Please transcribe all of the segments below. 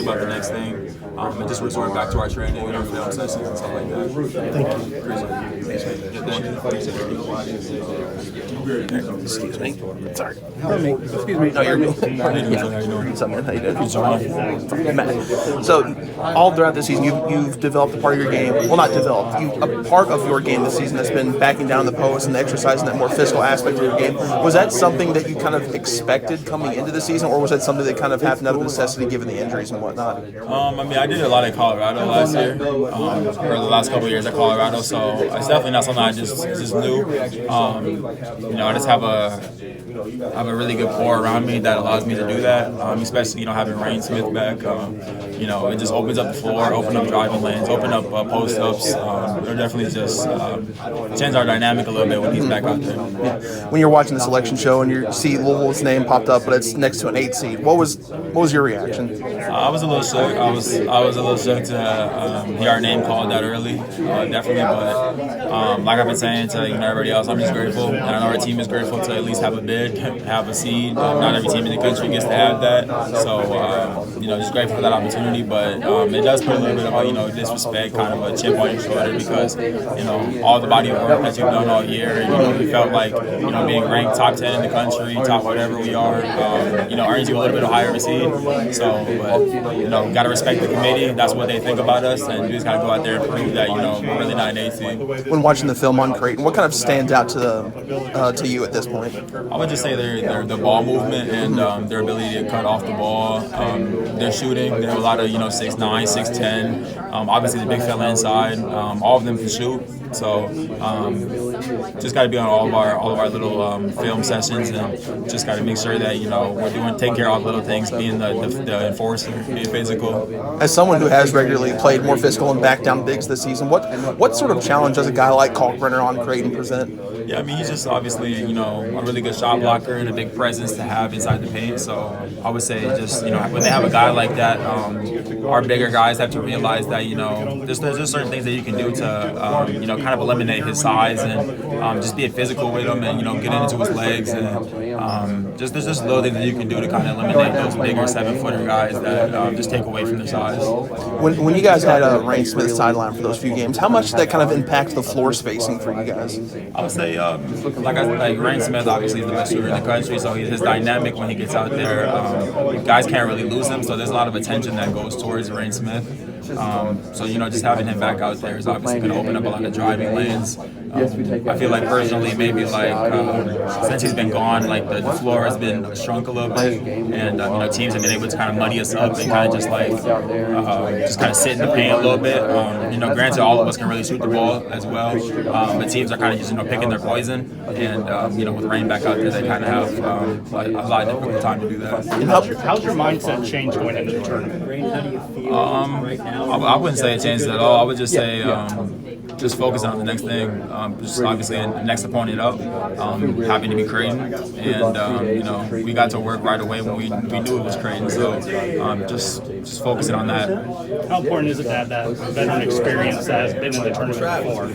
about the next thing, and just resorting back to our training and our film sessions and stuff like that. Thank you. Excuse me. Sorry. Excuse me. No, you're good. How you doing? What's up, man? How you doing? Matt. So, all throughout the season, you've developed a part of your game. Well, not developed. A part of your game this season has been backing down the post and exercising that more physical aspect of your game. Was that something that you kind of expected coming into the season, or was that something that kind of happened out of necessity given the injuries and whatnot? I mean, I did a lot in Colorado last year, or the last couple of years at Colorado, so it's definitely not something I just knew. I just have a really good core around me that allows me to do that, especially, having Rain Smith back. It just opens up the floor, open up driving lanes, open up post-ups. They're definitely just change our dynamic a little bit when he's back out there. Yeah. When you're watching the selection show and you see Louisville's name popped up, but it's next to an 8 seed, what was your reaction? I was a little shook. I was a little shook to hear our name called that early, definitely. But like I've been saying to everybody else, I'm just grateful, and I know our team is grateful to at least have a bid, have a seed. Not every team in the country gets to have that, so just grateful for that opportunity. But it does put a little bit of disrespect, kind of a chip on your shoulder, because all the body of work that you've done all year, and we felt like being ranked top 10 in the country, top whatever we are, earns you a little bit of higher of a seed. So, but got to respect the committee. That's what they think about us, and we just got to go out there and prove that we're really not an 8 seed. When watching the film on Creighton, what kind of stands out to you at this point? I would just say their ball movement and their ability to cut off the ball. Their shooting, they have a lot of 6'9", 6'10". Obviously the big fella inside. All of them can shoot. So just got to be on all of our little film sessions, and just got to make sure that we're taking care of all the little things, being the enforcer, being physical. As someone who has regularly played more physical and back down bigs this season, what sort of challenge does a guy like Kalkbrenner on Creighton present? Yeah, I mean, he's just obviously a really good shot blocker and a big presence to have inside the paint. So I would say just when they have a guy like that, our bigger guys have to realize that there's certain things that you can do to kind of eliminate his size and just be physical with him and get into his legs, and there's just little things that you can do to kind of eliminate those bigger 7-footer guys that just take away from their size. When you guys had Rain Smith sideline for those few games, how much did that kind of impact the floor spacing for you guys? I would say like Rain Smith obviously is the best shooter in the country, so his dynamic when he gets out there, guys can't really lose him, so there's a lot of attention that goes towards Rain Smith. So just having him back out there is obviously going to open up a lot of driving lanes. I feel like personally maybe since he's been gone, the floor has been shrunk a little bit, and teams have been able to kind of muddy us up and kind of just kind of sit in the paint a little bit. Granted, all of us can really shoot the ball as well, but teams are kind of just picking their poison, and with Rain back out there, they kind of have a lot of difficult time to do that. How's your mindset change going into the tournament? How do you feel right now? I wouldn't say it changed at all. I would just say just focusing on the next thing. Just obviously the next opponent up. Happy to be Creighton, and we got to work right away when we knew it was Creighton. So just focusing on that. How important is it to have that veteran experience that has been in the tournament before?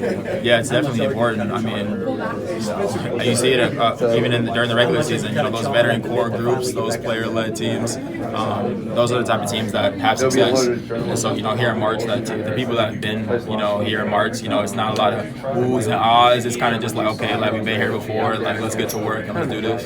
Yeah, it's definitely important. I mean, you see it even during the regular season. Those veteran core groups, those player-led teams. Those are the type of teams that have success. And so here in March, the people that have been here in March, it's not a lot of oohs and ahs. It's kind of just okay, we've been here before, let's get to work and let's do this.